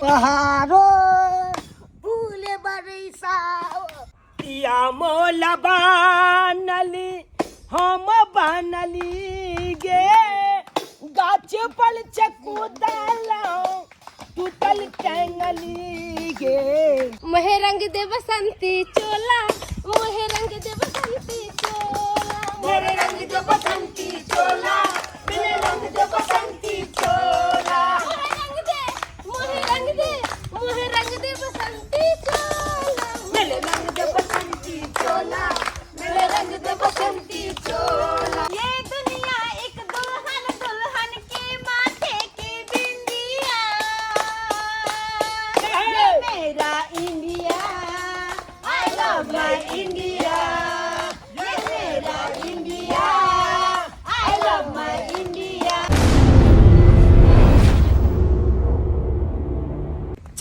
बहारो फूल बरसा या मोला बनली हम बनली गे गाछ पर चकूदल टूटल टंगली गे मोहे रंग दे बसंती चोला मोहे रंग दे बसंती चोला मेरे रंग दे बसंती चोला मेरे रंग दे बसंती चोला मोहे रंग दे मोहे रंग दे बसंती चोला मेरे रंग दे बसंती चोला मेरे रंग दे बसंती चोला ये दुनिया एक दुल्हन दुल्हन के माथे की बिंदिया ये मेरा India I love my India ये मेरा India I love my India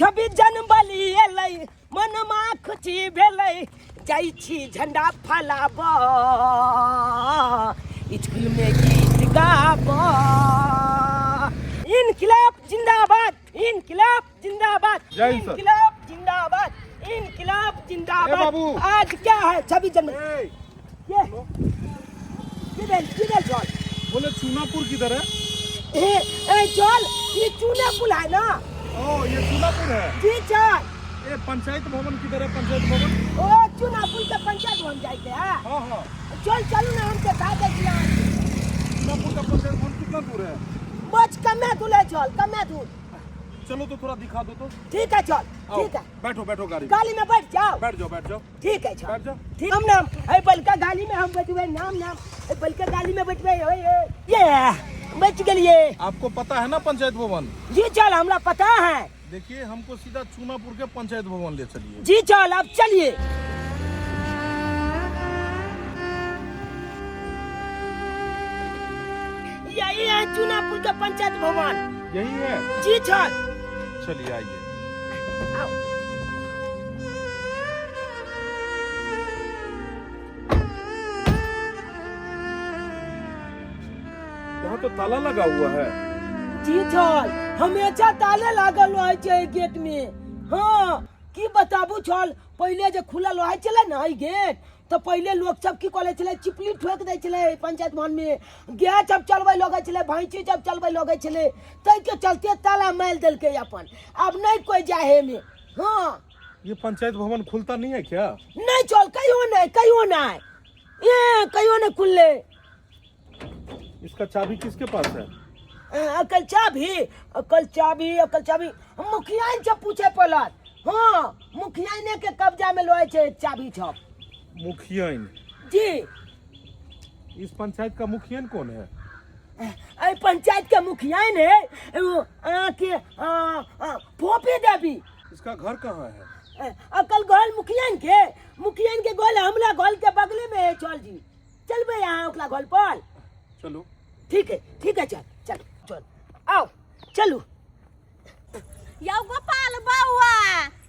26 जनवरी एलै मनमा खुशी भेलै जाइ छी झंडा फहराब स्कूल में गीत गाब इनकलाब जिंदाबाद इनकलाब जिंदाबाद जय हिंद सर। इनकलाब जिंदाबाद इनकलाब जिंदाबाद बाबू। आज क्या है 26 जनवरी ये किधर चल बोले चूनापुर किधर है? चल ये चूना पुल है ना ओ ये चूनापुर है। जी चल ये पंचायत भवन किधर है? पंचायत भवन? ओ चूना पुल के पंचायत भवन जाते हैं हाँ हाँ। चलू ना हमसे दादा जी चूनापुर का पंचायत भवन कितना दूर है? बच कमे दूर चल कमे दूर चलो तो थोड़ा दिखा दो तो। ठीक है चल आओ, ठीक है बैठो बैठो गाड़ी में। गाड़ी में बैठ जाओ बैठ जाओ। ठीक है चल बैठ जाओ। ठीक हम नाम है बलका गाड़ी में हम बैठवे नाम बलका गाड़ी में बैठवे ये बैठ गए आपको पता है ना पंचायत भवन? जी चल हमरा पता है देखिए हमको सीधा चूनापुर के पंचायत भवन ले चलिए। जी चल अब चलिए यही है चूनापुर का पंचायत भवन यही है? जी चल चलिए आइए। आओ यहाँ तो ताला लगा हुआ है। जी चल हमेशा ताले लागल रहे छै गेट में हाँ की बताबू चल पहले जे खुलल रहे चले ना ई गेट तो पहले लोग सब की करे चले चिपली ठोक दे चले पंचायत भवन में गैस जब चलबे लगे चले भैंसी जब चलबे लगे चले तै के चलते ताला मार देलके अपन अब नहीं कोई जाहे में हाँ ये पंचायत भवन खुलता नहीं है क्या? नहीं चल कहियो नहीं ये कहियो नहीं खुलले इसका चाबी किसके पास है? अकल चाबी मुखिया से पूछे पड़त हाँ मुखिया ने के कब्जा में लोए छे चाबी छप मुखिया। जी इस पंचायत का मुखिया कौन है? आई पंचायत के मुखिया ने के फोपी देवी इसका घर कहाँ है? अकल गोल मुखिया के गोल हमला गोल के बगले में है चल जी चलबे यहाँ ओकला गोल पर चलो ठीक है चल आओ चलू यौ गोपाल बउआ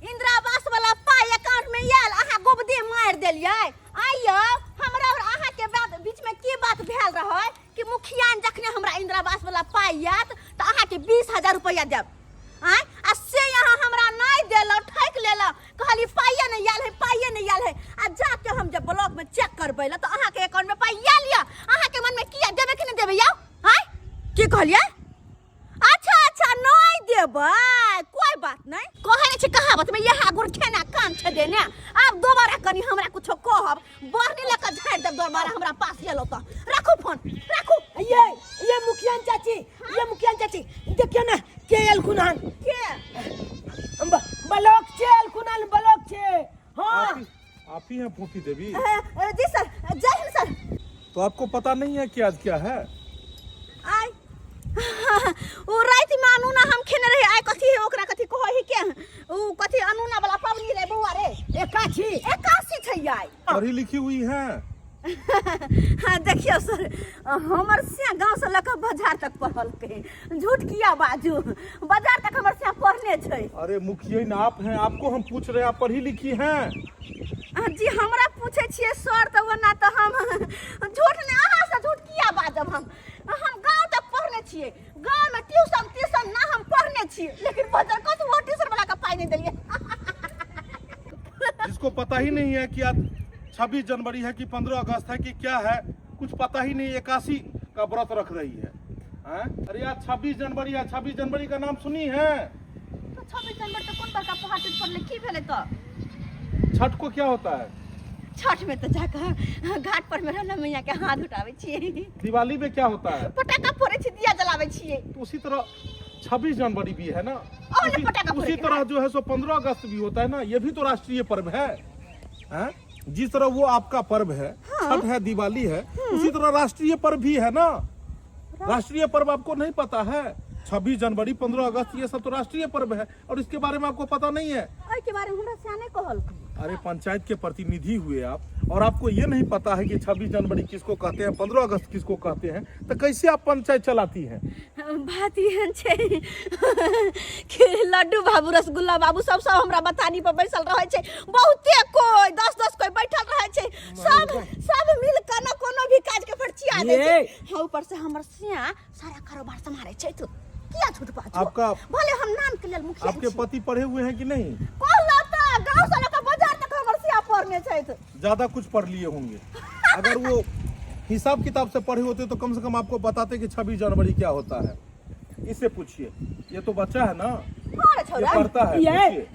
इंदिरा आवास वाला पाई अकाउंट में आयल अहाँ गोबदी मार देलियै आइयो हमरा और अहाँ के बात बीच में की बात भेल रहे कि मुखिया जखने हमरा इंदिरा आवास वाला पाई आयत तो अहाँ के 20,000 रुपया देब आय आ से यहाँ हमरा नहीं देलो ठक लेलो कहली पाइए नहीं आयल है आ जाके हम जब ब्लॉक में चेक करबै ल तो अहाँ के अकाउंट में पाई आयल या अहाँ के मन में किया देबे कि नहीं देबे यौ आय की कहलिए अच्छा नहीं देबै कोई बात नहीं कहे नहीं छै कहावत में यह गुड़ खेना कान छै देने अब दोबारा कनी हमरा कुछो कहब बरनी लेकर झाड़ देब दोबारा हमरा पास एलो तो रखू फोन रखू ये मुखिया चाची देखियो ना के एलखुनान के ब्लॉक छे हाँ आप ही हैं फूफी देवी? जी सर जय हिंद सर। तो आपको पता नहीं है कि आज क्या है? आय ओ रात में अनूना हम खेने रहे आय कथी है ओकरा कथी कहो ही के ओ कथी अनूना वाला पावनी रे बउआ रे एकासी छै आय पढ़ी लिखी हुई है? हाँ देखियो सर हमर से गांव से लेकर बाजार तक पढ़ल के झूठ किया बाजू बाजार तक हमर से पढ़ने छै। अरे मुखिया ना आप हैं, आपको हम पूछ रहे हैं आप पढ़ी लिखी हैं? जी हमरा पूछे छिए सर तो वना तो हम झूठ ने अहाँ से झूठ किया बाजब हम गांव तक पढ़ने छिए गांव में ट्यूशन ना हम पढ़ने छिए लेकिन बाजार कत वो ट्यूशन जिसको पता ही नहीं है कि आज 26 जनवरी है कि 15 अगस्त है कि क्या है, कुछ पता ही नहीं, 81 का व्रत रख रही है। अरे यार 26 जनवरी है, 26 जनवरी का नाम सुनी है? तो 26 जनवरी तो कौन बड़का पहाड़ पर लिखी भेले तो छठ को क्या होता है? छठ में तो जाकर घाट पर में रहना मैया के हाथ उठावे छिए, दिवाली में क्या होता है? पटाखा फोड़े छी, दिया जलावे छिए। तो उसी तरह 26 जनवरी भी है ना, पटाखा उसी तरह जो है सो 15 अगस्त भी होता है ना, ये भी तो राष्ट्रीय पर्व है। जिस तरह वो आपका पर्व है, छठ है, दिवाली है, उसी तरह राष्ट्रीय पर्व भी है ना। राष्ट्रीय पर्व आपको नहीं पता है? 26 जनवरी, 15 अगस्त, ये सब तो राष्ट्रीय पर्व है और इसके बारे में आपको पता नहीं है। के बारे में हमरा सियाने कहल। अरे पंचायत के प्रतिनिधि हुए आप और आपको ये नहीं पता है कि 26 जनवरी किसको कहते हैं, 15 अगस्त किसको कहते हैं, तो कैसे आप पंचायत चलाती हैं? बात ये छे कि लड्डू बाबू, रसगुल्ला बाबू सब हमरा बतानी पर बैसल रहे छे, बहुते कोई 10-10 कोई बैठल रहे छे, सब मिल के न कोनो भी काज के फरचिया दे छे। ऊपर से हमर सिया सारा कारोबार संभाले छे। तो किया झूठ बात आपका भले हम नाम के लेल मुखिया आपके पति पढ़े हुए हैं कि नहीं? कौन लाता गांव से लेकर बाजार तक हमर सिया पढ़ने छे। तो ज्यादा कुछ पढ़ लिए होंगे। अगर वो हिसाब किताब से पढ़े होते तो कम से कम आपको बताते कि 26 जनवरी क्या होता है। इससे पूछिए, ये तो बच्चा है ना, ये पढ़ता है।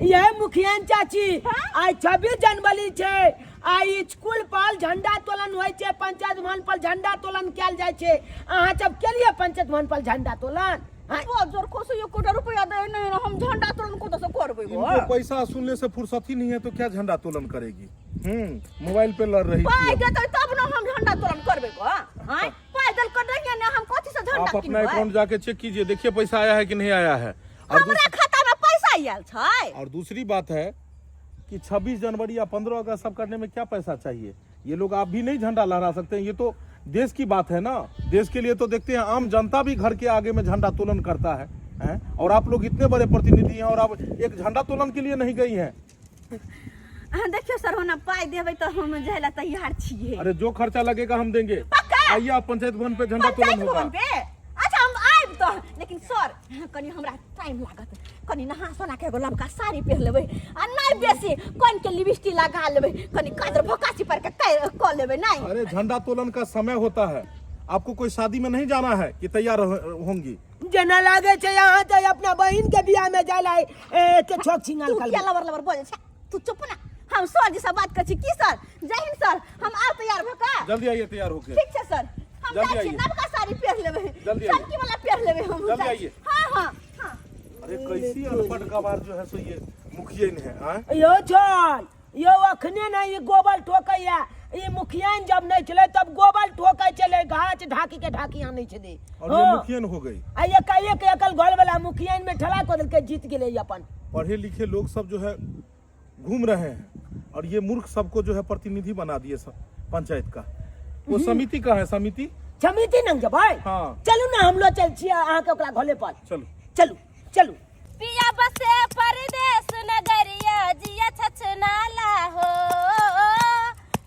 ये मुखिया चाची आज 26 जनवरी छे, आई स्कूल पर झंडा तोलन होय छे, पंचायत भवन पर झंडा तोलन कैल जाय छे। अहाँ सब के लिए पंचायत भवन पर झंडा तोलन? बहुत जोर को से 1 कोटी रुपया दे नहीं, हम झंडा तोलन को तो से करबे। इनको पैसा सुनने से फुर्सत ही नहीं है तो क्या झंडा तोलन करेगी? मोबाइल पे लड़ रही पाई थी। देते तब ना हम झंडा तोलन करबे को। हां पैदल कर देंगे ना, हम कथि से झंडा आप अपना किनबै? अकाउंट जाके चेक कीजिए, देखिए पैसा आया है कि नहीं आया है। और हमरा खाता में पैसा आयल छै। और दूसरी बात है कि 26 जनवरी या 15 अगस्त सब करने में क्या पैसा चाहिए? ये लोग आप भी नहीं झंडा लहरा सकते हैं, ये तो देश की बात है ना। देश के लिए तो देखते हैं आम जनता भी घर के आगे में झंडा तोलन करता है। और आप लोग इतने बड़े प्रतिनिधि हैं और आप एक झंडा तोलन के लिए नहीं गई हैं। देखियो सर, होना पाई देबै तो हम जाइला तैयार छिए। अरे जो खर्चा लगेगा हम देंगे। आइए आप पंचायत भवन पे झंडा तोलन होगा। अच्छा हम आइब तो, लेकिन सर कनी हमरा टाइम लागत, कनी नहा सोना के एगो लमका साड़ी पहन लेबै आ नहीं बेसी कोन के लिपस्टिक लगा लेबै, कनी कादर भकासी पर के क लेबै नहीं। अरे झंडा तोलन का समय होता है, आपको कोई शादी में नहीं जाना है कि तैयार होंगी? जना लागे छे यहाँ तो अपना बहन के बियाह में जाला के छोक छिंगाल तू क्या लवर बोले छे? तू चुप ना, हम सर जी से बात कर छी। की सर? जय हिंद सर, हम आ तैयार भका। जल्दी आइए तैयार होके। ठीक है सर, हम जल्दी जाय छी, आइए। नवका साड़ी पहन लेबै, जल्दी आइए। चमकी वाला पहन लेबै हम। जल्दी आइए। हां। अरे कैसी अनपढ़ गवार जो है सो ये मुखिया है। यो छोड़, यो अखने ना ये गोबर ठोकैया, ये मुखिया जब नहीं चले तब गोबर ठोकै चले, घाच ढाकी के ढाकी आनै छे। और ये मुखियन हो गई। आ ये कहिए के एकल घर वाला मुखिया में ठला को देल के जीत गेले अपन। पढ़े लिखे लोग सब जो है घूम रहे हैं और ये मूर्ख सबको जो है प्रतिनिधि बना दिए सब पंचायत का। वो समिति का है, समिति नंग जब भाई। हाँ। चलू ना हम लोग चल छिए अहाँ के ओकरा घरे पर। चलू। पिया बसे परदेस नगरिया जिया छछनाला हो,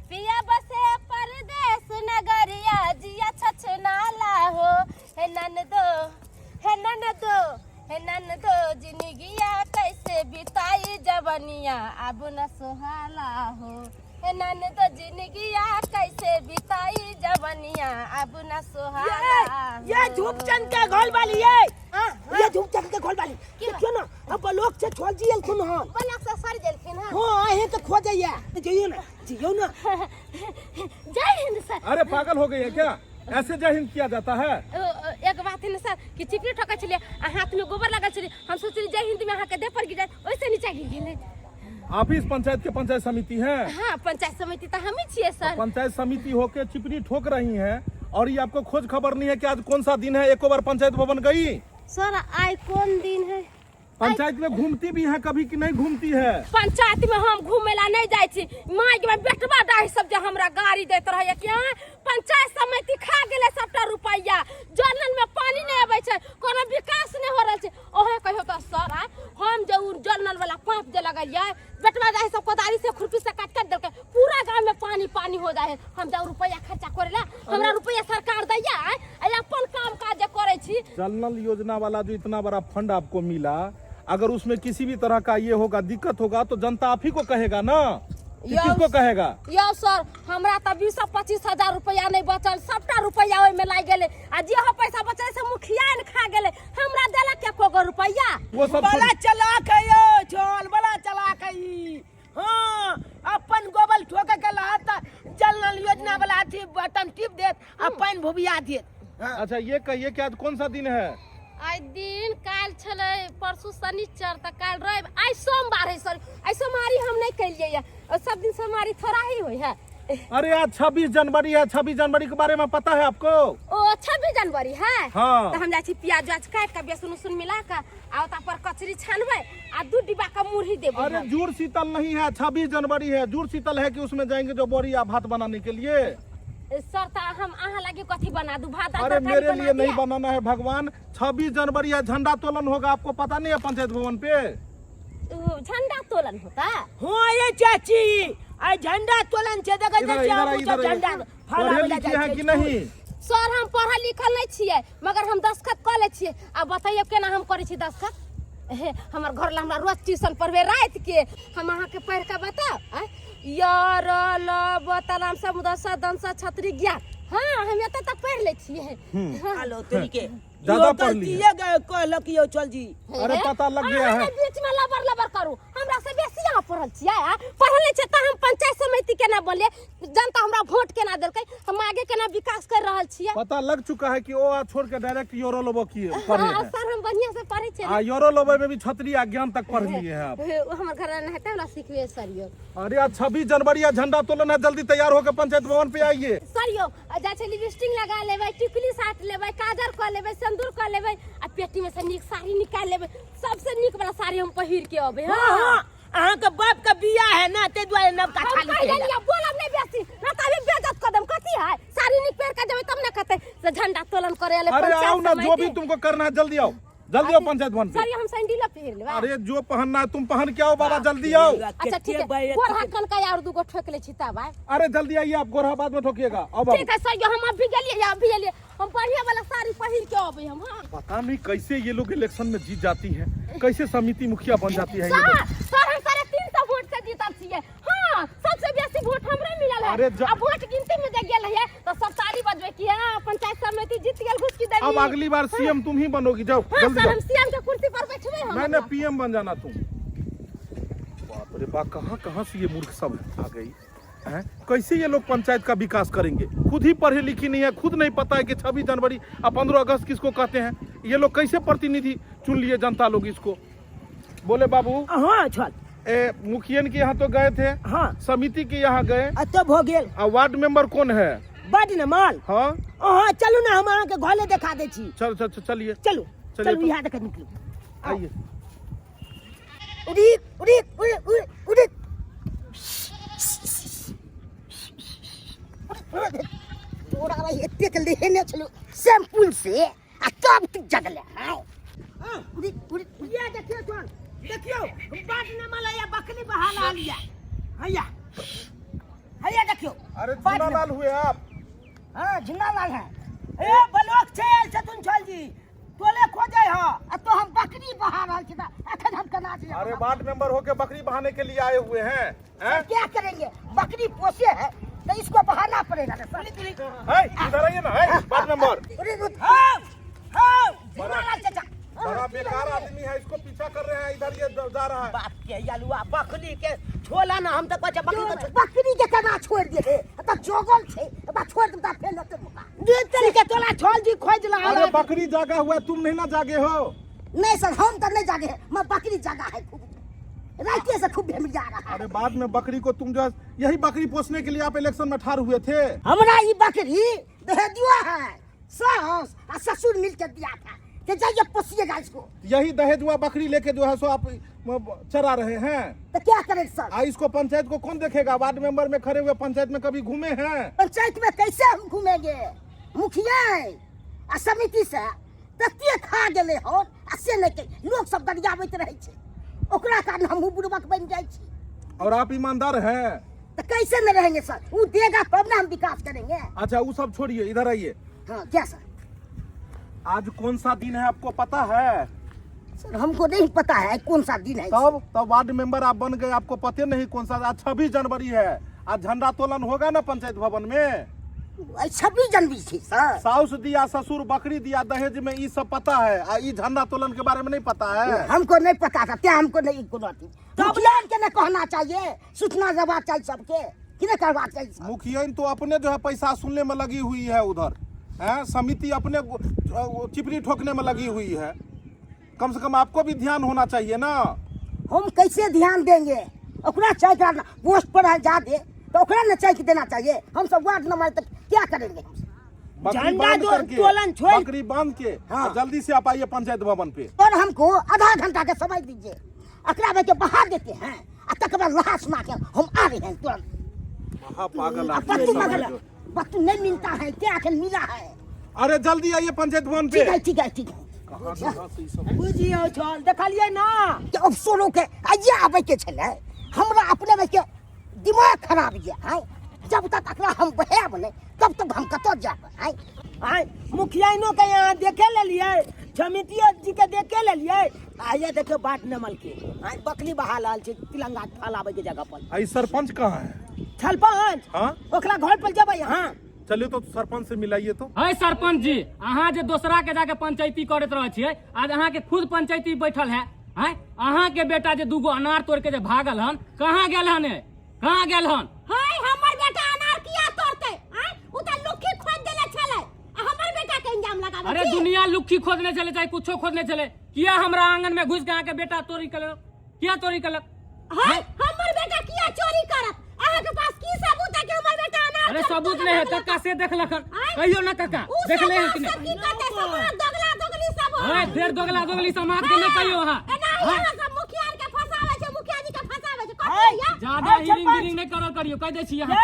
पिया बसे परदेस नगरिया जिया छछनाला हो। हे ननदो जिंदगिया कैसे बिताई जवनिया अब न सुहाला हो। हे ननदो जिंदगिया कैसे बिताई जवनिया अब न सुहाला हो। ये धूपचंद के घोल वाली है। ये धूपचंद के घोल वाली देखियो ना, अब लोग से छोड़ दियल सुन हां, बलक से सर देलखिन हां। हां आहे तो खोजैया जियो ना। जय हिंद सर। अरे पागल हो गई है क्या? ऐसे जय हिंद किया जाता है? एक बात है ना सर कि चिपली ठोका चलिए, हाथ में गोबर लगा चलिए, हम सोचली जय हिंद में अहाँ के देह पर गिर जाए, वैसे नीचे गिर गेले। आप इस पंचायत के पंचायत समिति हैं? हाँ पंचायत समिति तो हम ही छिए सर। पंचायत समिति होके चिपरी ठोक रही हैं और ये आपको खोज खबर नहीं है कि आज कौन सा दिन है? एको बार पंचायत भवन गई? सर आज कौन दिन है? पंचायत में घूमती भी है कभी कि नहीं घूमती है? पंचायत में हम घूमेला नहीं जाय छी, माई के बेटवा डाही सब जे हमरा गाड़ी देत रहे कि पंचायत समिति खा गेले सबटा रुपैया, जनरल में पानी नहीं आबै छै, कोनो विकास नहीं हो रहल छै। ओहे कहियो त सर हम जे उ जनरल वाला पाइप जे लगलिए, बेटवा डाही सब कोदारी से खुरपी से काट देलकै, पूरा गांव में पानी हो जाए। हम जा रुपैया खर्चा करेला, हमरा रुपैया सरकार दैया आ अपन काम काज जे करै छी। जनरल योजना वाला जो इतना बड़ा फंड आपको मिला, अगर उसमें किसी भी तरह का ये होगा, दिक्कत होगा तो जनता आप ही को कहेगा ना। कि किसको कहेगा? यो सर हमरा त 20-25 रुपया नहीं बचल, सबटा रुपया ओइ में लाग गेले आ जे हो पैसा बचल से मुखिया ने खा गेले, हमरा देला के को रुपया। वो सब बड़ा चलाक है यो छोल, बड़ा चलाक है ई। हाँ अपन गोबल ठोके के लाता जल नल योजना वाला थी बटन टिप देत अपन भुबिया देत। अच्छा ये कहिए कि आज कौन सा दिन है? आई दिन काल छले, परसों शनिचर त काल रवि, आई सोमवार है सर। आई सोमवारी हम नहीं कैलिए या, और सब दिन सोमवारी थोड़ा ही होई है। अरे आज 26 जनवरी है, 26 जनवरी के बारे में पता है आपको? ओ 26 जनवरी है। हाँ। तो हम जाई छी प्याज व्याज काट के बेसन उसन मिला के आ ओता पर कचरी छानबे आ 2 डिब्बा का मुरही देबे। अरे जुड़ शीतल नहीं है, 26 जनवरी है। जुड़ शीतल है कि उसमें जाएंगे जो बोरी या भात बनाने के लिए। सर ता हम आहा लगे कथी बना दू, भात? अरे मेरे लिए नहीं बनाना है भगवान। 26 जनवरी है, झंडा तोलन होगा, आपको पता नहीं है पंचायत भवन पे? झंडा तोलन होता? हाँ ये चाची आई झंडा तोलन छे देखै इधर झंडा पढ़े लिखे हैं कि नहीं? सर हम पढ़ल लिखल नहीं छियै, मगर हम दस्खत क ले छियै। अब बताइए केना हम करै छी दस्खत? हमर घर ला हमरा रोज ट्यूशन पढ़बे रात के, हम अहाँ के पढ़ के बताओ। यार ल बतलाम समुद्र सदन स छतरी ज्ञान, हाँ हम एत तक पढ़ ले छियै। हेलो तेरी के ज्यादा पढ़ लिया कहलक यो चल जी। अरे पता लग गया है। बीच में लबर लबर करू, हमरा से बेसी यहाँ पढ़ल छियै। पढ़ल नहीं छै त हम पंचायत समिति केना बोलिए, जनता हमरा वोट केना देलकै, हम आगे केना विकास कर रहल छियै। पता लग चुका है कि ओ आ छोड़ के डायरेक्ट यूरो लोबो की पढ़े हाँ, हैं। सर हम बढ़िया से पढ़े छियै। आ यूरो लोबो में भी छतरी आ ज्ञान तक पढ़ लिए हैं आप। हमर घर रहते हमरा सिखबे सर यो। अरे आज 26 जनवरी है, झंडा तोलन है, जल्दी तैयार होकर पंचायत भवन पे आइए। सर यो जा छै लिपस्टिक लगा लेबै, टिकली साट लेबै, काजर क लेबै, सिंदूर क लेबै आ पेटी में से नीक साड़ी निकाल लेबै। सबसे नीक वाला साड़ी हम पहिर के अबै। हाँ हाँ अहाँ के बाप का बिया है ना, ते द्वारे नवका हम थाली कहि पहना। देलियै बोलब नहीं बेसी, ना त अभी बेइज्जत कदम कथी है? साड़ी निक पहिर के जेबै तब ना कहते से झंडा तोलन करे ले। अरे आओ ना, जो भी तुमको करना है जल्दी आओ, जल्दी आओ पंचायत भवन पे। सर हम सैंडल पहिर लेबै। अरे जो पहनना है तुम पहन के आओ बाबा, जल्दी आओ। अच्छा ठीक है, गोर हाथ कन का और दूगो ठोक ले छी तब आइ। अरे जल्दी आइए, आप गोरहा बाद में ठोकिएगा। आओ बाबू। ठीक है सर यो हम अभी गेलिए या अभी एलिए, हम बढ़िया वाला साड़ी पहिर के अबै हम। हां पता नहीं कैसे ये लोग इलेक्शन में जीत जाती है, कैसे समिति मुखिया बन जाती है ये लोग। सर हम 350 वोट से जीतल छियै। हां सबसे बेसी वोट हमरे मिलल है। अरे अब वोट गिनती में दे गेल है तो सब ताली बजबे की है, पंचायत समिति जीत गेल, घुस की देवी। अब अगली बार सीएम तुम ही बनोगी, जाओ जल्दी सर जाओ। हम सीएम के कुर्सी पर बैठबे हम। मैंने पीएम बन जाना तुम। बाप रे बाप, कहाँ कहाँ से ये मूर्ख सब आ गई हैं? कैसे ये लोग पंचायत का विकास करेंगे? खुद ही पढ़ी लिखी नहीं है, खुद नहीं पता है कि 26 जनवरी और 15 अगस्त किसको कहते हैं। ये लोग कैसे प्रतिनिधि चुन लिए जनता लोग इसको? बोले बाबू हाँ चल मुखियन के यहाँ तो गए थे, हाँ समिति के यहाँ गए, तब हो गेल। और वार्ड मेंबर कौन है? बड न माल। हाँ हाँ चलू ना, हम अहाँ के घरे देखा दे छी। चलिए चलू चलिए चलू तो। यहाँ देख निकलू। आइए। उड़ीक उड़ीक उड़ीक उड़ीक तोरा भाई एते के लेने चलो सैंपल से आ तब तक जगले। हां उड़ीक उड़ीक ये देखियो तो देखियो बात न मला या बकरी बहा ला लिया। हैया हैया देखियो। अरे झूला लाल हुए आप? हां झुना लाल है। ए बलोक छेल छतुन छल जी तोले खोजे ह आ तो हम बकरी बहा रहल छी त अखन हम कना छी। अरे वार्ड मेंबर होके बकरी बहाने के लिए आए हुए हैं? हैं? क्या करेंगे, बकरी पोसे है तो इसको बहाना पड़ेगा ना सर। इधर आइए ना, वार्ड मेंबर। हाँ हाँ बड़ा बड़ा बेकार आदमी है, इसको पीछा कर रहे हैं, इधर ये जा रहा है। बाप के यालुआ बकरी के छोला ना, हम तो कहते बकरी के केना छोड़ दिए त जोगल छे त छोड़ दे त फेल त मुका दे तरी के तोला छोल जी खोज ला। अरे बकरी जागा हुआ, तुम नहीं ना जागे हो? नहीं सर हम तो नहीं जागे है, मैं बकरी जागा है खूब रात से खूब भेड़ जा रहा है। अरे बाद में बकरी को तुम जो यही बकरी पोसने के लिए आप इलेक्शन में ठार हुए थे। हमरा ये बकरी दे दिया है, सास और ससुर मिलकर दिया था कि जाइए पोसिएगा इसको। यही दहेज हुआ बकरी लेके जो है सो आप चरा रहे हैं। तो क्या करें सर? इसको पंचायत को कौन देखेगा? वार्ड मेंबर में खड़े हुए पंचायत में कभी घूमे हैं? पंचायत में कैसे हम घूमेंगे? मुखिया आ समिति से तते खा गेले हो से नहीं के लोग सब गरियाबैत रहे छे, ओकरा कारण हम बुड़बक बन जाय छी। और आप ईमानदार हैं? तो कैसे न रहेंगे सर? वो देगा तब ना हम विकास करेंगे। अच्छा वो सब छोड़िए, इधर आइए। हाँ क्या सर? आज कौन सा दिन है आपको पता है? सर हमको नहीं पता है कौन सा दिन है। तब वार्ड मेंबर आप बन गए, आपको पते नहीं कौन सा? आज 26 जनवरी है, आज झंडा तोलन होगा ना पंचायत भवन में। 26 जनवरी थी सर। साउस दिया, ससुर बकरी दिया दहेज में, ये सब पता है। ये झंडा तोलन के बारे में नहीं पता है? हमको नहीं पता था, क्या हमको नहीं मुखिया के न कहना चाहिए, सूचना देना चाहिए सबके, कि करवा चाहिए। मुखिया तो अपने जो है पैसा सुनने में लगी हुई है, उधर है समिति अपने चिपरी ठोकने में लगी हुई है। कम से कम आपको भी ध्यान होना चाहिए ना। हम कैसे ध्यान देंगे? ओकरा चाहिए करना, पोस्ट पर है जाते तो ओकरा न चाहिए देना चाहिए। हम सब वार्ड नंबर तक क्या करेंगे? बकरी झंडा बांध जो करके, तोलन छोड़, बकरी बांध के हाँ। जल्दी से आप आइए पंचायत भवन पे। और हमको आधा घंटा का समय दीजिए, अकरा में के बहा देते हैं, तक बाद लहास ना के हम आ रहे हैं तुरंत। पागल बत्तू नहीं मिलता है, क्या आखिर मिला है? अरे जल्दी आइए पंचायत भवन पे। ठीक है ठीक है ठीक है। बुझियो छल देखलिए ना कि अफसरों के आइए आबे के छले, हमरा अपने में के दिमाग खराब ये है। जब तक अकरा हम बहे बने तब तक हम कतो जाब है। आय मुखियाइनो के यहाँ देखे ले लिए, समिति जी के देखे ले लिए, आइए देखे बाट नमल के आय बकरी बहा लाल छे तिलंगा फैलावे के जगह पर। आई सरपंच कहाँ है? सरपंच हाँ ओकरा घर पर जब यहाँ चलिए तो सरपंच से मिलाइए तो। है सरपंच जी, अहाँ जे दोसरा के जाके पंचायती करत रहे छियै, आज अहाँ के खुद पंचायती बैठल है। हैं अहाँ के बेटा जे दूगो अनार तोड़ के जे भागल हन, कहाँ गेल हन? कहाँ गेल हन? हाय हमर बेटा अनार किया तोड़ते? आय उ त लुक्की खोद देले छले, आ हमर बेटा के इंजाम लगावे। अरे दुनिया लुक्खी खोदने चले चाहे कुछो खोदने चले, किया हमरा आंगन में घुस के अहाँ के बेटा चोरी कलक? किया चोरी कलक? हाय हमर बेटा किया चोरी करत? अहाँ के पास की सबूत है कि हमर बेटा अनार? अरे सबूत नहीं है, कक्का से देख लखन, कहियो ना कक्का देख ले हैं कि नहीं? की करते समाज दोगला दोगली सब अरे फिर दोगला दोगली समाज के नहीं कहियो वहाँ। एना सब मुखिया के फसावे छै, मुखिया जी के फसावे छै। कहिया ज्यादा हिरिंग गिरिंग नहीं करल करियो, कह दे छी यहाँ।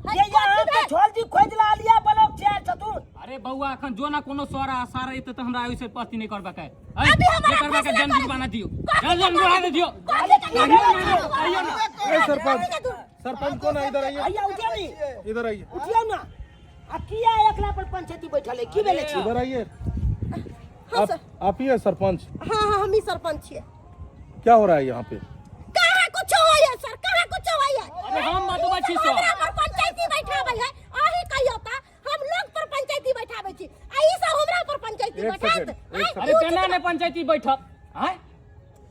ये यहाँ के छोड़ दी खोज ला लिया ब्लॉक चेयर छतु। अरे बउआ अखन जो ना कोनो सारा सारा एते तो हमरा ओइसे पति नहीं करबा के। अभी हमरा ये करबा के फैसला जन बना दियो, जन बना दियो। ए सरपंच, सरपंच कौन है? इधर आइए, आइया उठिया नहीं इधर आइए, उठिया ना आ किया एकला पर पंचायती बैठल है की बेले छी? इधर आइए। आप ही है सरपंच? हां हां हम ही सरपंच छियै। क्या हो रहा है यहाँ पे? कहां कुछ होय सर, कहां कुछ होय? अरे हम मतबा छी सर, हमरा पर पंचायती बैठाबै है, आही कहियो ता हम लोग पर पंचायती बैठाबै छी, आ ई सब हमरा पर पंचायती एक बैठात। सेकंड, एक अरे केना ने पंचायती बैठत? हैं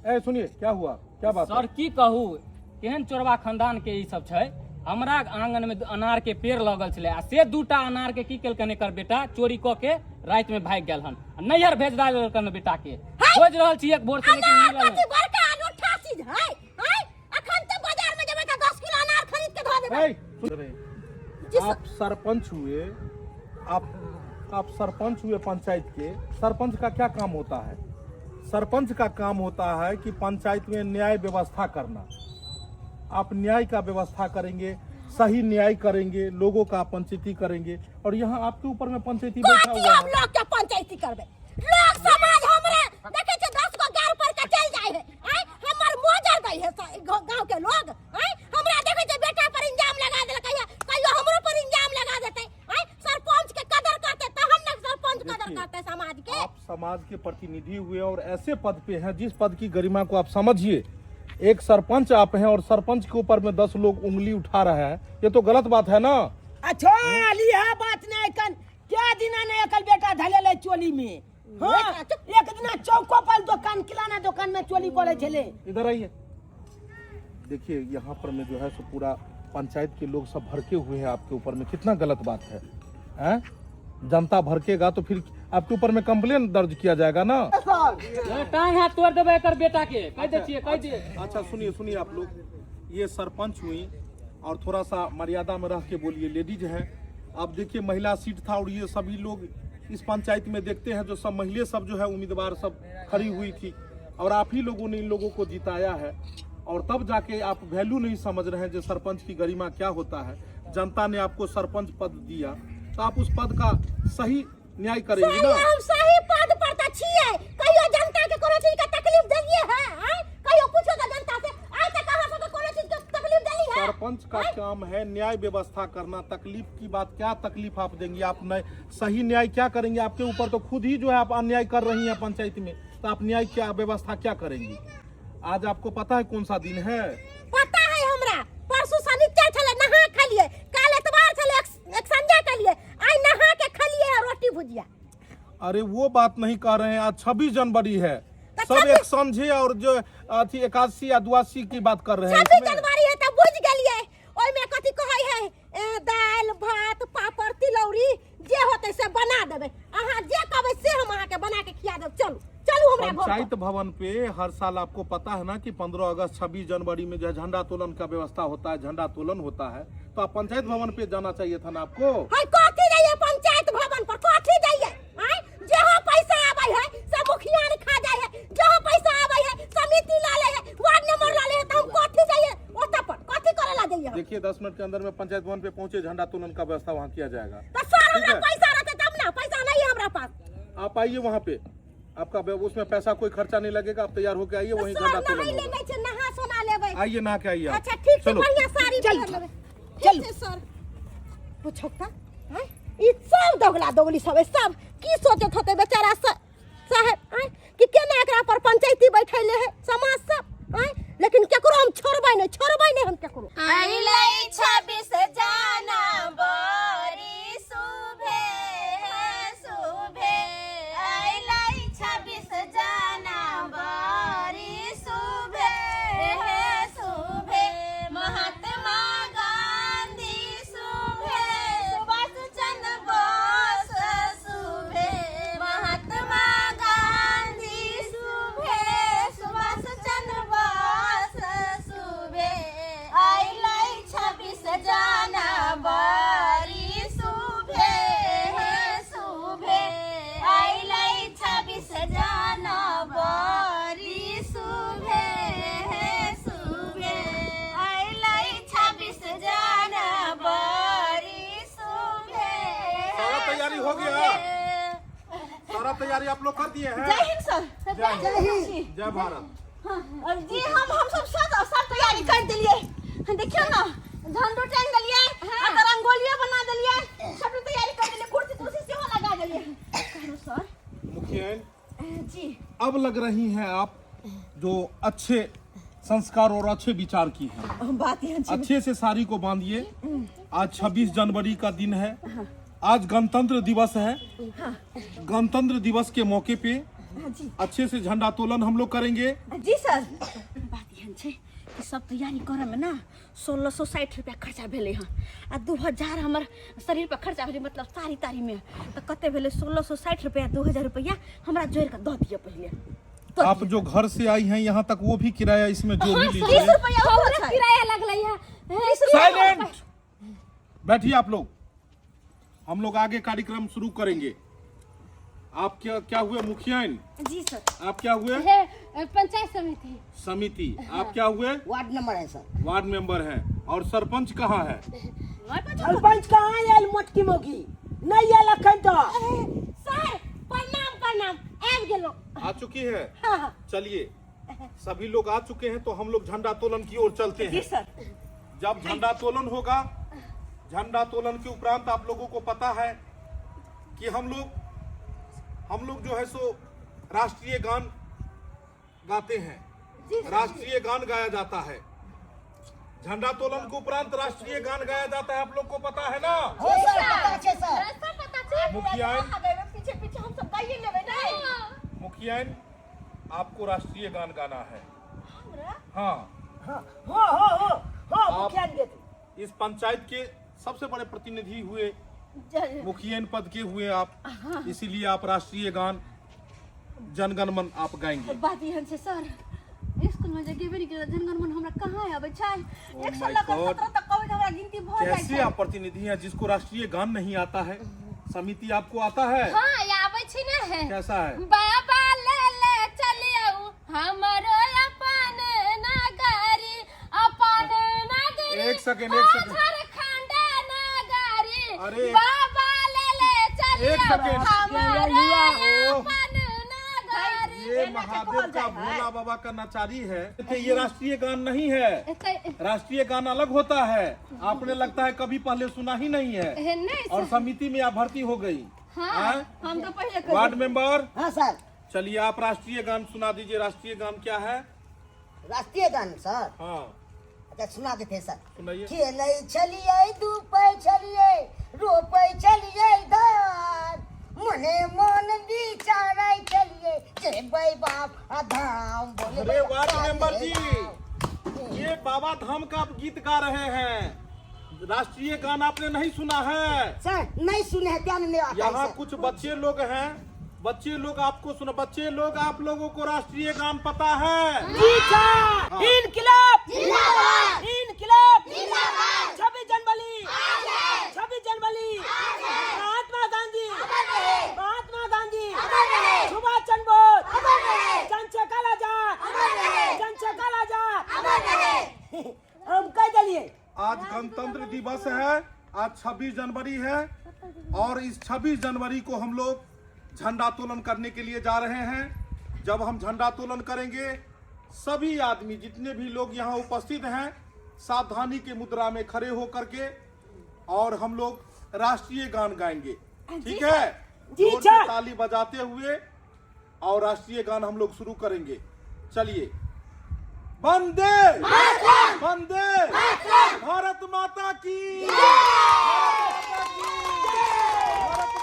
ए सुनिए, क्या हुआ, क्या बात है? सर की कहू, केहन चोरबा खानदान के ई सब छै। हमरा आंगन में अनार के पेड़ लगल छले, आ से दूटा अनार के की केलकन एकर बेटा चोरी क के रात में भाग गेल हन, नैहर भेज देलकन बेटा के। खोज रहल छी एक भोर से लेकिन अनार मिलल कथि बड़का अनूठा चीज है? हैं अखन त बाजार में जेबै त 10 किलो अनार खरीद के ध देबै। ए, सुन रहे, आप सरपंच हुए, आप सरपंच हुए पंचायत के। सरपंच का क्या काम होता है? सरपंच का काम होता है कि पंचायत में न्याय व्यवस्था करना। आप न्याय का व्यवस्था करेंगे, सही न्याय करेंगे, लोगों का पंचायती करेंगे, और यहाँ आपके ऊपर में पंचायती बैठा कथि हुआ हम है। लोग के पंचायती करबै? लोग समाज हमरे देखे छै 10 को गार पर के चल जाय है। हैं हमर मोजर दै है गांव के लोग। हैं हमरा देखे छै बेटा पर इंजाम लगा देलकै है, कहियो हमरो पर इंजाम लगा देतै। हैं सरपंच के कदर करते तहन न सरपंच कदर करते समाज के। आप समाज के प्रतिनिधि हुए और ऐसे पद पे हैं जिस पद की गरिमा को आप समझिए। एक सरपंच आप हैं और सरपंच के ऊपर में 10 लोग उंगली उठा रहे हैं, ये तो गलत बात है ना। अच्छा अली है बात नहीं कन क्या दिना ने एकल बेटा धले ले चोली में। हां एक दिना चौको पर दुकान किराना दुकान में चोरी करे छले। इधर आइए, देखिए यहाँ पर में जो है सो पूरा पंचायत के लोग सब भड़के हुए हैं आपके ऊपर में, कितना गलत बात है। हैं जनता भड़केगा तो फिर आपके ऊपर में कंप्लेन दर्ज किया जाएगा ना। टांग हाथ तोड़ देबै एकर बेटा के, कह दे छियै, कह दिए। अच्छा सुनिए सुनिए, आप लोग ये सरपंच हुई और थोड़ा सा मर्यादा में रह के बोलिए, लेडीज है। आप देखिए महिला सीट था और ये सभी लोग इस पंचायत में देखते हैं जो सब महिला सब जो है उम्मीदवार सब खड़ी हुई थी, और आप ही लोगों ने इन लोगों को जिताया है, और तब जाके आप वैल्यू नहीं समझ रहे हैं जो सरपंच की गरिमा क्या होता है। जनता ने आपको सरपंच पद दिया तो आप उस पद का सही न्याय करेंगे ना। हम सही पद पर त छियै, कहियो जनता के कोनो चीज के तकलीफ देलिए है? हैं कहियो पूछो त जनता से आज तक कहां से कोनो चीज के तकलीफ देली है? सरपंच का काम है न्याय व्यवस्था करना। तकलीफ की बात, क्या तकलीफ आप देंगे? आप सही न्याय क्या करेंगे? आपके ऊपर तो खुद ही जो है आप अन्याय कर रही हैं पंचायत में। तो आप न्याय क्या व्यवस्था क्या करेंगी? आज आपको पता है कौन सा दिन है? पता है हमरा, परसों शनिचर छले नहा खलिए, काल एतवार छले एक संडे खलिए, आज नहा के खलिए रोटी भुजिया। अरे वो बात नहीं कह रहे हैं, आज 26 जनवरी है, तो सब 26 एक समझे और जो अथी 81 या 82 की बात कर रहे हैं 26 इसमें। जनवरी है त बुझ गेलिए, ओइ में कथि कहै है दाल भात पापड़ तिलौरी जे होते से बना देबे, अहाँ जे कहबै से हम अहाँ के बना के खिया देब। चलू चलू हमरा घर पंचायत भवन पे हर साल आपको पता है ना कि 15 अगस्त 26 जनवरी में जो झंडा तोलन का व्यवस्था होता है, झंडा तोलन होता है, तो आप पंचायत भवन पे जाना चाहिए था ना आपको। है कथि जाइए पंचायत भवन पर, कथि जाइए आय जे हो पैसा आबै है सब मुखिया ने खा जाय है, जो हो पैसा आबै है समिति ला ले है, वार्ड नंबर ला ले है, त हम कथि जाइए ओता पर, कथि करे ला जाइए? देखिए 10 मिनट के अंदर में पंचायत भवन पे पहुंचे, झंडा तोलन का व्यवस्था वहाँ किया जाएगा। तो सर ठीक हमरा है। पैसा रहते तब ना, पैसा नहीं है हमरा पास। आप आइए वहाँ पे, आपका उसमें पैसा कोई खर्चा नहीं लगेगा, आप तैयार होके आइए, वहीं झंडा सर तोलन नहीं होगा। लेबै छै, नहा सोना लेबै। आइए नहा के आइए आप। अच्छा ठीक है, चलो। बढ़िया साड़ी चल, पहन लेबै। चल। ठीक है सर। पूछो त हैं ई सब दोगला दोगली सब है, सब की सोचत होते बेचारा साहब हैं कि केना एकरा पर पंचायती बैठैले है समाज सब हैं, लेकिन केकरो हम छोड़बै नहीं हम केकरो। आइलै 26 जनवरी सुबह सुबह, आइलै 26 जनवरी सुबह सुबह, महात्मा गांधी सुबह, सुभाष चंद्र बोस सुबह, महात्मा गांधी सुबह, सुभाष चंद्र बोस सुबह, आइलै 26 जनवरी सुबह सुबह, आइलै 26 जनवरी सुबह सुबह, आइलै 26 जनवरी सुबह। सारा तैयारी हो गया? सारा तैयारी आप लोग कर दिए हैं? जय हिंद सर। जय हिंद। जय भारत। और जी हम सब तैयारी कर दिलिए, देखियो ना झंडो टांग दिलिए, आ रंगोलिया बना दिलिए, सब तैयारी कर दिलिए, कुर्सी तुर्सी सेहो लगा दिलिए। कहो सर। मुखिया जी अब लग रही हैं आप जो अच्छे संस्कार और अच्छे विचार की हैं। बात ये अच्छे से साड़ी को बांधिए। आज 26 जनवरी का दिन है, आज गणतंत्र दिवस है। गणतंत्र दिवस के मौके पे जी अच्छे से झंडा तोलन हम लोग करेंगे। जी सर। बात ये छै कि सब तैयारी करे में ना 1660 रुपया खर्चा भेले हन, आ 2000 हमर शरीर पर खर्चा भेले, मतलब साड़ी तारी में, तो कते भेले 1660 रुपया, 2000 रुपया हमरा जोड़ के द दिए पहले। तो आप जो घर से आई हैं यहाँ तक, वो भी किराया इसमें जो भी 30 लीजिए। रुपया हो छै। किराया लगलै है। 30 रुपया साइलेंट बैठिए आप लोग, हम लोग आगे कार्यक्रम शुरू करेंगे। आप क्या हुए मुखियाइन? जी सर। आप क्या हुए? है पंचायत समिति। समिति। आप क्या हुए? वार्ड नंबर है सर। वार्ड मेंबर हैं। और सरपंच कहाँ है? सरपंच कहाँ आयल मोटकी मोगी? नहीं आयल अखन तक। सर प्रणाम आबि गेलो। आ चुकी है? हाँ। चलिए, सभी लोग आ चुके हैं तो हम लोग झंडा तोलन की ओर चलते हैं। जी सर। जब झंडा तोलन होगा, झंडा तोलन के उपरांत आप लोगों को पता है कि हम लोग जो है सो राष्ट्रीय गान गाते हैं। राष्ट्रीय गान गाया जाता है। झंडा तोलन के उपरांत राष्ट्रीय गान गाया जाता है, आप लोग को पता है ना? हो सर, पता है सर। रास्ता पता छै, मुखियाइन। पीछे पीछे हम सब गाइए लेबै ना। मुखियाइन, आपको राष्ट्रीय गान गाना है। हाँ, हो मुखिया देते। इस पंचायत के सबसे बड़े प्रतिनिधि हुए, मुखियाइन पद के हुए आप, इसीलिए आप राष्ट्रीय गान जनगण मन आप गाएंगे। बात ये छै सर, स्कूल में जगह बेरी के जनगण मन हमरा कहाँ आबै छै? Oh 100 my लगा God। 17 तक कबै हमरा गिनती भ जाय कैसे छै। आप प्रतिनिधि हैं जिसको राष्ट्रीय गान नहीं आता है? समिति आपको आता है? हाँ आबै छी ना है। कैसा है? बाबा ले चलियो हमरो अपन नगरी, अपन नगरी। एक सेकंड। झारखंड नगरी। अरे बाबा ले चलियो एक सेकंड। हमरो ओह, अपन नगरी। ये महादेव का भोला बाबा का नचारी है। ये राष्ट्रीय गान नहीं है, राष्ट्रीय गान अलग होता है। आपने लगता है कभी पहले सुना ही नहीं है। नहीं और समिति में आप भर्ती हो गई। हाँ, हाँ? हम तो पहले वार्ड मेंबर, हाँ सर। चलिए आप राष्ट्रीय गान सुना दीजिए। राष्ट्रीय गान क्या है? राष्ट्रीय गान सर? हाँ अच्छा सुना देते सर। सुनाइए। खेलै छलियै धूपै छलियै रोपै छलियै धान मने मन विचारै छलियै जेबै बाबा धाम। अरे वार्ड मेंबर जी, ये बाबा धाम का आप गीत गा रहे हैं, राष्ट्रीय गान आपने नहीं सुना है? सर नहीं सुने हैं, ध्यान नहीं आता है यहाँ सर। कुछ बच्चे लोग हैं, बच्चे लोग आपको सुना, बच्चे लोग आप लोगों को राष्ट्रीय गान पता है? जी सर। इनकलाब जिंदाबाद, इनकलाब जिंदाबाद, 26 जनवरी 26 जनवरी, महात्मा गांधी महात्मा गांधी, सुभाष चंद्र बोस, चंद्रशेखर आजाद, चंद्रशेखर आजाद। हम कह दिए आज गणतंत्र दिवस है, आज 26 जनवरी है और इस 26 जनवरी को हम लोग झंडोत्तोलन करने के लिए जा रहे हैं। जब हम झंडोत्तोलन करेंगे, सभी आदमी जितने भी लोग यहाँ उपस्थित हैं सावधानी के मुद्रा में खड़े होकर के और हम लोग राष्ट्रीय गान गाएंगे, ठीक है? जी जोर से सर। ताली बजाते हुए और राष्ट्रीय गान हम लोग शुरू करेंगे। चलिए। वंदे वंदे भारत माता की, भारत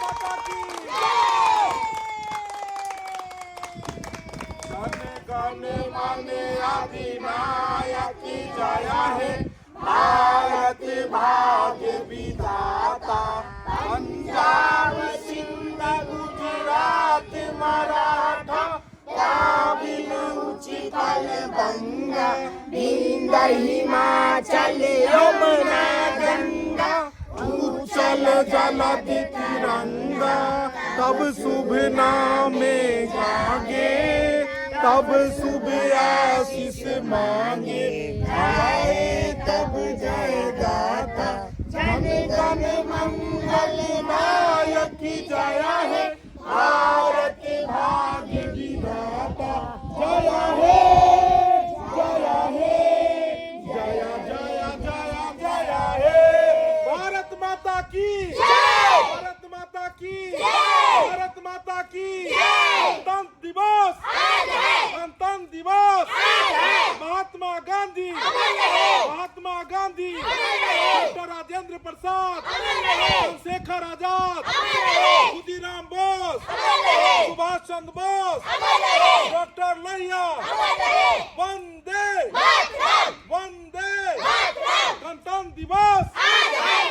माता की। गाने गाने माने अधिनायक की जया है, भारत भाग्य विधाता, पंजाब सिंध गुजरात मराठा काबिल उचितल बंगा, विंध्य हिमाचल यमुना गंगा, उच्चल जलधि तिरंगा, तब शुभ नामे जागे, तब शुभ आशीष मांगे, आए तब जय गाता, जन गण मंगल नायक की जया है, भारत भाग्य विधाता, जया है जया है, जया जया जया जया है। भारत माता की, भारत माता की, भारत माता की। गणतंत्र दिवस, गणतंत्र दिवस। महात्मा गांधी, महात्मा गांधी, डॉक्टर राजेंद्र प्रसाद, चंद्रशेखर आजाद, खुदीराम बोस, सुभाष चंद्र बोस, डॉक्टर लोहिया, वंदे वंदे। गणतंत्र दिवस,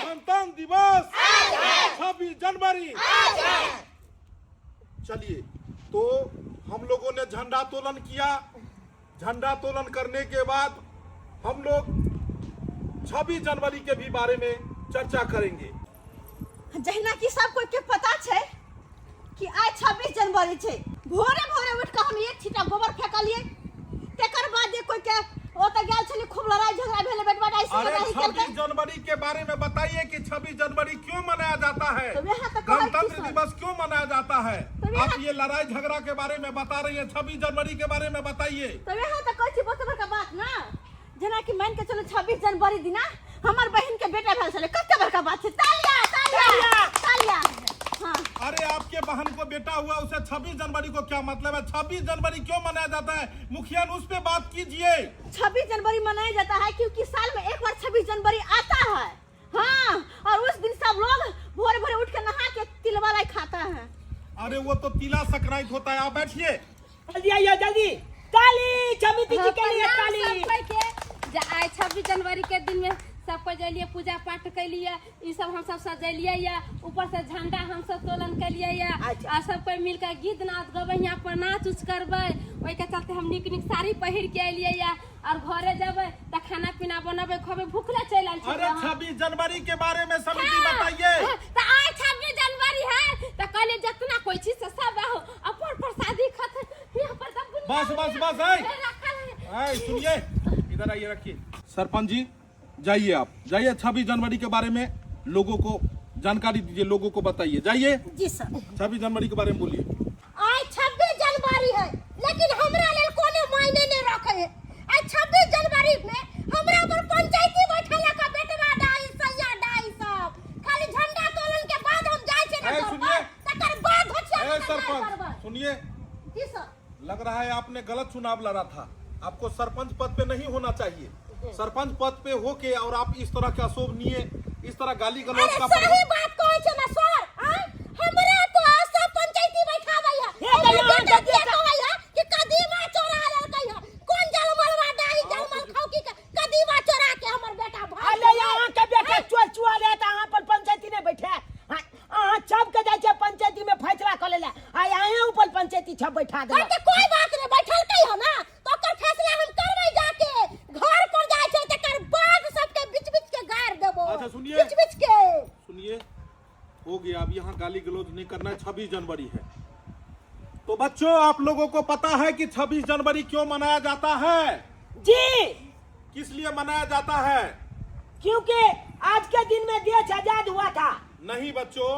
गणतंत्र दिवस 26 जनवरी। चलिए, तो हम लोगों ने झंडोत्तोलन किया। झंडोत्तोलन करने के बाद हम लोग 26 जनवरी के भी बारे में चर्चा करेंगे। जहिना कि सब कोई के पता छे कि आज 26 जनवरी छे, भोरे भोरे उठ के हम एक छीटा गोबर फेकलिए, तेकर बाद कोई के ओ त गेल छली, खूब लड़ाई झगड़ा भेले, बेटवा ऐसे अरे लड़ाई 26 करके। जनवरी के बारे में बताइए कि 26 जनवरी क्यों मनाया जाता है, तो यहाँ तक कहै छी गणतंत्र सर। दिवस क्यों मनाया जाता है? तो यहाँ- आप ये लड़ाई झगड़ा के बारे में बता रही है, 26 जनवरी के बारे में बताइए। तो यहाँ तक कहै छी बहुत बड़का बात ना, जना कि मान के चलो 26 जनवरी दिना हमर बहन के बेटा भेल छले, कते बड़का बात छे। तालिया तालिया तालिया। हां, अरे आपके बहन को बेटा हुआ, उसे 26 जनवरी को क्या मतलब है? 26 जनवरी क्यों मनाया जाता है? मुखिया उस पे बात कीजिए। 26 जनवरी मनाया जाता है क्योंकि साल में एक बार 26 जनवरी आता है। हाँ, और उस दिन सब लोग भोरे भोरे उठ के नहा के तिलवारा खाता है। अरे वो तो तिला संक्रांति होता है। आप बैठिए। जल्दी आइए, जल्दी। ताली समिति जी के लिए ताली। आज 26 जनवरी के दिन में सब कोई जलिए, पूजा पाठ कैलिए, ई सब हम सब सजेलिए या ऊपर से झंडा हम सब तोलन कैलिए या अच्छा। आ सब कोई मिलकर गीत नाच गबै, यहाँ पर नाच उच करबै। ओइ के चलते हम निक निक साड़ी पहिर के एलिए या और घरे जबै त खाना पीना बनबै, खबै, भूखले चल आइल छी। अरे 26 जनवरी के बारे में समिति बताइए। त आज 26 जनवरी है त कहले जितना कोई चीज से सब आओ अपन प्रसादी खत यहाँ पर सब बस बस बस है। सुनिए, इधर आइए, रखिए। सरपंच जी जाइए, आप जाइए, 26 जनवरी के बारे में लोगों को जानकारी दीजिए, लोगों को बताइए। जाइए, जी सर। 26 जनवरी के बारे में बोलिए। आज 26 जनवरी है, लेकिन हमरा लेल कोनो मायने नहीं रखे है। आज 26 जनवरी में हमरा पर पंचायती बैठला का बेटवा डाई सैया डाई सब खाली झंडा तोलन के बाद हम जाय छे ए, ना, सुनिए। तकर बाद हो छे। सरपंच सुनिए, जी है आपने गलत चुनाव लड़ा था। आपको सरपंच पद पे नहीं होना चाहिए। सरपंच पद पे होके और आप इस तरह के अशोभनीय, इस तरह गाली गलौज अरे का सही बात कहै छै ना सर, हमरा तो सब पंचायती बैठाबैया कहैया कि कदीमा चोरा लेलकै है। कौन जलमलवा दाही जलमल खौकी के कदीमा चोरा के हमर बेटा भाग अरे यहाँ के बेटा चोर चुआ ले त अहाँ पर पंचायती ने बैठे। अहाँ छप के जाय छै पंचायती में फैसला कर लेला आ यहाँ ऊपर पंचायती छप बैठा देला। तो कोई बात नहीं, बैठलकै है ना तो ओकर फैसला हम करबै जाके। घर पर जाय छै तकर बाद सबके बीच-बीच के गाड़ देबो। अच्छा सुनिए, बीच-बीच के सुनिए, हो गया। अब यहाँ गाली गलौज नहीं करना है। 26 जनवरी है तो बच्चों आप लोगों को पता है कि 26 जनवरी क्यों मनाया जाता है? जी, किस लिए मनाया जाता है? क्योंकि आज के दिन में देश आजाद हुआ था। नहीं बच्चों,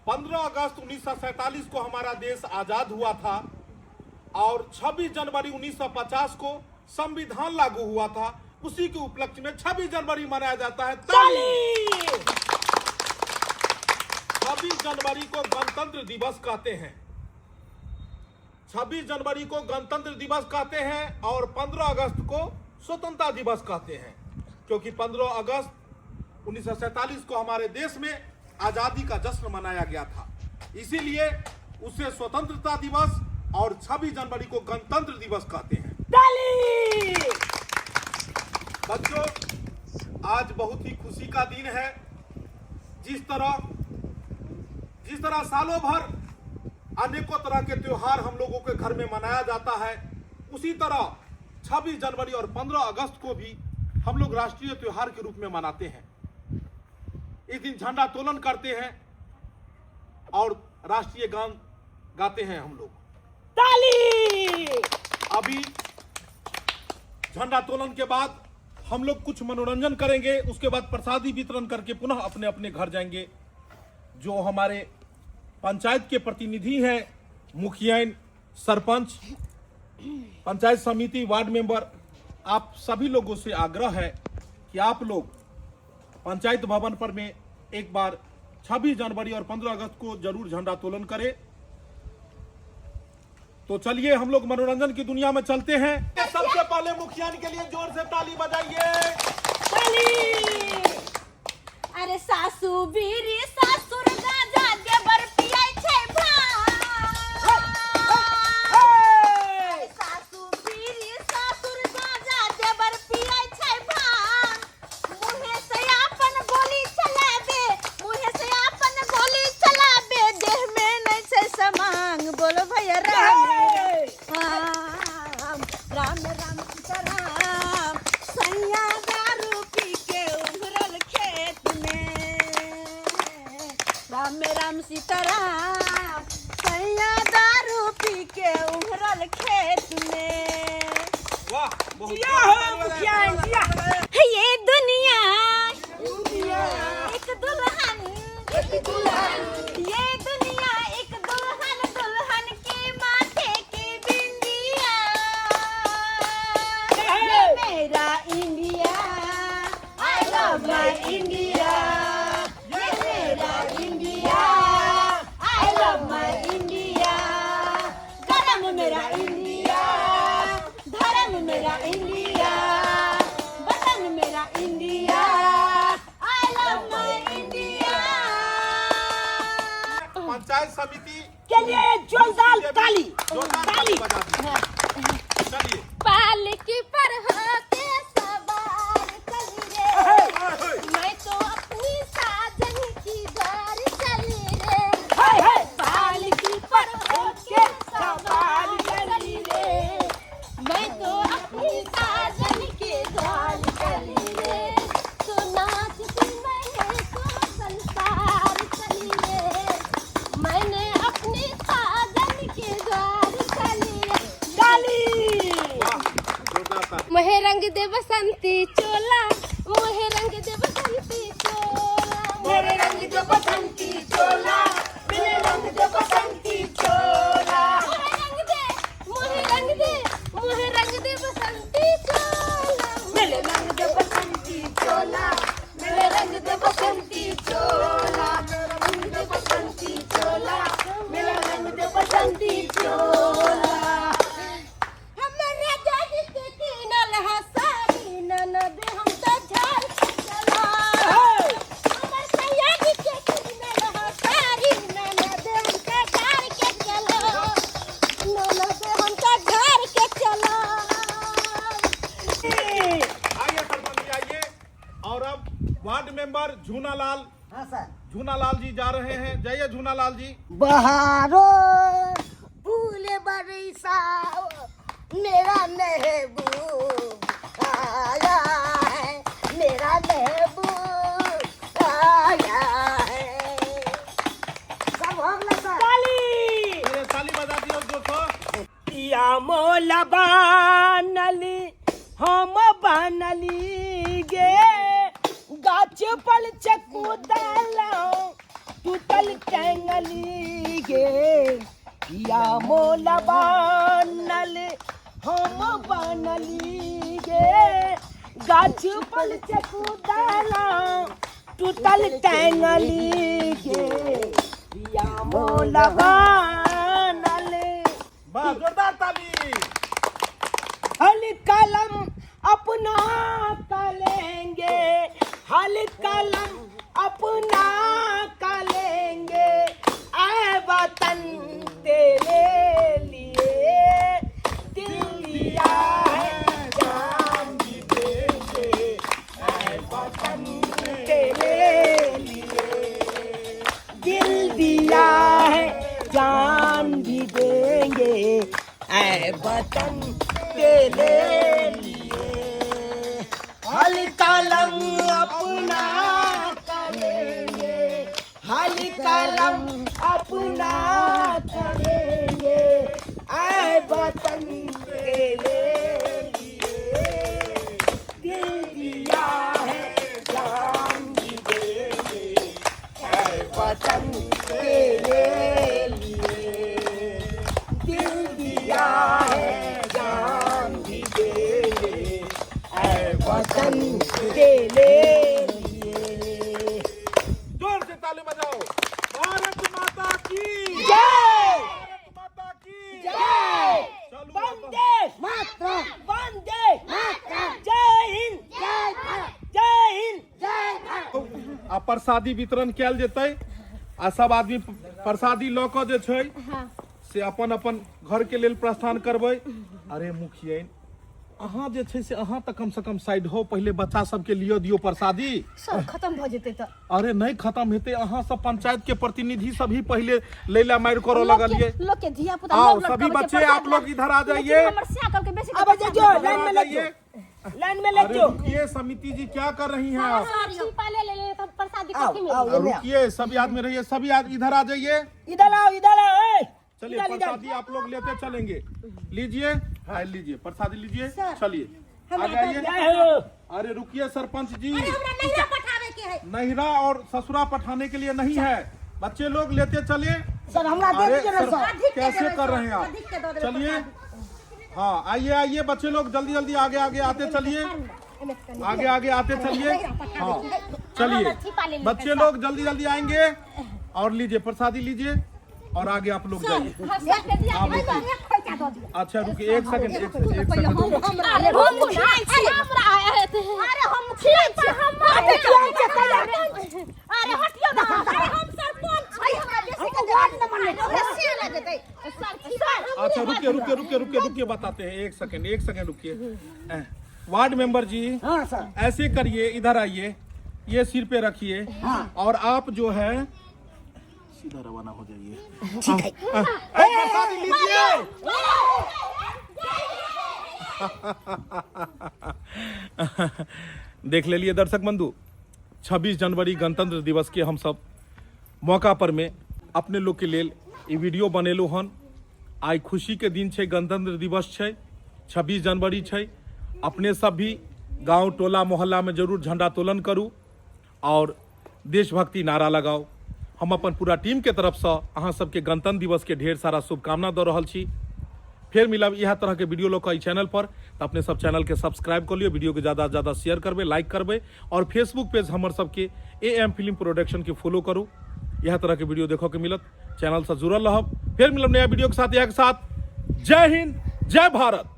15 अगस्त 1947 को हमारा देश आजाद हुआ था और 26 जनवरी 1950 को संविधान लागू हुआ था। उसी के उपलक्ष्य में 26 जनवरी मनाया जाता है। ताली! 26 जनवरी को गणतंत्र दिवस कहते हैं। 26 जनवरी को गणतंत्र दिवस कहते हैं और 15 अगस्त को स्वतंत्रता दिवस कहते हैं, क्योंकि 15 अगस्त 1947 को हमारे देश में आजादी का जश्न मनाया गया था। इसीलिए उसे स्वतंत्रता दिवस और 26 जनवरी को गणतंत्र दिवस कहते हैं। ताली! बच्चों, आज बहुत ही खुशी का दिन है। जिस तरह सालों भर अनेकों तरह के त्योहार हम लोगों के घर में मनाया जाता है, उसी तरह 26 जनवरी और 15 अगस्त को भी हम लोग राष्ट्रीय त्योहार के रूप में मनाते हैं। इस दिन झंडा तोलन करते हैं और राष्ट्रीय गान गाते हैं हम लोग। ताली! अभी झंडा तोलन के बाद हम लोग कुछ मनोरंजन करेंगे, उसके बाद प्रसादी वितरण करके पुनः अपने अपने घर जाएंगे। जो हमारे पंचायत के प्रतिनिधि हैं, मुखियाइन, सरपंच, पंचायत समिति, वार्ड मेंबर, आप सभी लोगों से आग्रह है कि आप लोग पंचायत भवन पर में एक बार 26 जनवरी और 15 अगस्त को जरूर झंडा तोलन करें। तो चलिए हम लोग मनोरंजन की दुनिया में चलते हैं। सबसे पहले मुखिया के लिए जोर से ताली बजाइए। अरे सासू बीरी सासुर गाजा देवर पियाई छै भांग। सासू बीरी सासुर गाजा देवर पियाई छै भांग। मुहे से अपन गोली चलाबे, मुहे से अपन गोली चलाबे, देह में नहीं छै समांग। बोलो भैया राम राम राम राम सीताराम। सैया दारू पी के उभरल खेत में। राम राम सीताराम, सैया दारू पी के उभरल खेत में। वाह, बहुत जिया हो मुखिया, जिया। ये दुनिया एक दुल्हन, ये दुनिया एक दुल्हन, दुल्हन के माथे की बिंदिया। ये मेरा India, I love my India. ये मेरा India, I love my India. धर्म मेरा इंडिया, धर्म मेरा इंडिया, वतन मेरा India, I love my India. Panchayat समिति के लिए जोरदार ताली! जोरदार ताली! बजा दीजिए। चलिए। पालकी पर होके सवार चली रे, मैं तो अपनी साजन की द्वार चली रे। हाय हाय! पालकी पर होके सवार चली रे, मैं तो अपनी साजन के द्वार चली रे। तो नाचती मैं तो संसार चली रे, मैंने अपनी साजन के द्वार चली रे। ताली! वाह, जोरदार ताली। मोहे रंग दे बसंती चोला, मोहे रंग दे बसंती चोला, मेरे रंग दे बसंती चोला, मेरे रंग दे बसंती चोला। मोहे रंग दे, मोहे रंग दे, मोहे रंग दे बसंती चोला, मेरे रंग दे बसंती चोला, मेरे रंग दे बसंती चोला, मेरे रंग दे बसंती चोला, मेरे रंग दे बसंती चोला। वार्ड मेंबर झूनालाल, हाँ सर। झूनालाल जी जा रहे हैं। जाइए झूनालाल जी। बहारो फूल बरसा मेरा महबूब आया है, मेरा महबूब आया है। सब हो गया सर। अरे ताली बजा दियो जो तो। या मोला बानली हम बानली गे गाछ पर चकुदला टूटल टंगली गे या मोला बानल हम बानली गे गाछ पर चकुदला टूटल टंगली गे या मोला बानल वाह, जोरदार ताली। हल कलम अपना कलेंगे, हल कलम अपना कलेंगे, आए वतन तेरे लिए दिल दिया है जान भी देंगे, आए वतन तेरे लिए दिल दिया है जान भी देंगे, ऐ वतन तेरे लिए हल कलम अपना करेंगे, हल कलम अपना करेंगे, ऐ वतन तेरे लिए दिल दिया है जान भी देंगे, ऐ वतन तेरे लिए दिल दिया है जान भी देंगे, ऐ वतन तेरे लिए। जोर से ताली बजाओ। भारत माता की जय, भारत माता की जय, चलो वंदे मातरम, वंदे मातरम, जय हिंद, जय भारत, जय हिंद। जय भारत। आ प्रसादी वितरण कैल जेतै। आ सब आदमी प्रसादी लऽ कऽ जे छै से अपन अपन घर के लेल प्रस्थान करबै। अरे मुखिया अहाँ जे छै से अहाँ तऽ कम से कम साइड हो, पहिले बच्चा सबके लियो दियो प्रसादी। सब खत्म भ जेतै त अरे नहीं खत्म हेतै, अहाँ सब पंचायत के प्रतिनिधि सभी पहिले लैला मारि करो लगलिए। लोग के धिया पुता आओ लोग सभी बच्चे आप लोग इधर आ जाइए। हमर सियाकल के बेसी अब जो लाइन में लग जाओ, लाइन में लग अरे जाओ। रुकिए, समिति जी क्या कर रही हैं आप? छिपा ले ले तब प्रसादी आओ, कथी में आओ, ये ले आओ। रुकिए, सभी आदमी रहिए, सभी आदमी इधर आ जाइए। इधर आओ, इधर आओ, ए। चलिए इधर, इधर। प्रसादी आप लोग लेते चलेंगे। लीजिए, हाँ लीजिए प्रसादी लीजिए। चलिए आ जाइए। जय हो। अरे रुकिए सरपंच जी, हमरा नहिरा पठावे के है। नहिरा और ससुरा पठाने के लिए नहीं है, बच्चे लोग लेते चलिए। सर हमरा दे अरे दीजिए ना सर, सर। कैसे कर रहे हैं आप? अधिक के दो देबे चलिए, हाँ आइए आइए बच्चे लोग जल्दी जल्दी आगे आगे आते चलिए, आगे आगे आते चलिए। हाँ चलिए, बच्चे लोग जल्दी जल्दी आएंगे और लीजिए प्रसादी लीजिए और आगे आप लोग जाइए। आप रुकिए। अच्छा रुकिए, एक सेकंड एक सेकंड एक सेकंड। अरे हम हमरा आया है तो अरे हम मुखिया छी, हम अरे अरे हटियो ना। अरे हम सरपंच छी, हमरा बेसी के वार्ड नंबर ले बेसी लग जेतै सर। अच्छा रुकिए रुकिए रुकिए रुकिए रुकिए बताते हैं, एक सेकंड रुकिए। वार्ड मेंबर जी हाँ सर। ऐसे करिए, इधर आइए, ये सिर पे रखिए और आप जो है सीधा रवाना हो जाइए। ठीक है। प्रसादी लीजिए। देख ले लिए दर्शक बंधु, 26 जनवरी गणतंत्र दिवस के हम सब मौका पर में अपने लोग के लेल ई वीडियो बनेलू हन। आई खुशी के दिन छै, गणतंत्र दिवस छै, 26 जनवरी छै। अपने सब भी गांव टोला मोहल्ला में जरूर झंडा तोलन करू और देशभक्ति नारा लगाओ। हम अपन पूरा टीम के तरफ से अहाँ सबके गणतंत्र दिवस के ढेर सारा शुभकामना दे रहल छी। फिर मिलब यह तरह के वीडियो लोग ई चैनल पर, तो अपने सब चैनल के सब्सक्राइब कर लियो, वीडियो के ज़्यादा से ज़्यादा शेयर करबे, लाइक करबे और फेसबुक पेज हमर सबके AM फिल्म प्रोडक्शन के फॉलो करू। यह तरह के वीडियो देखो के मिलत, चैनल से जुड़ल रहब। फिर मिलब नया वीडियो के साथ। जय हिंद, जय भारत।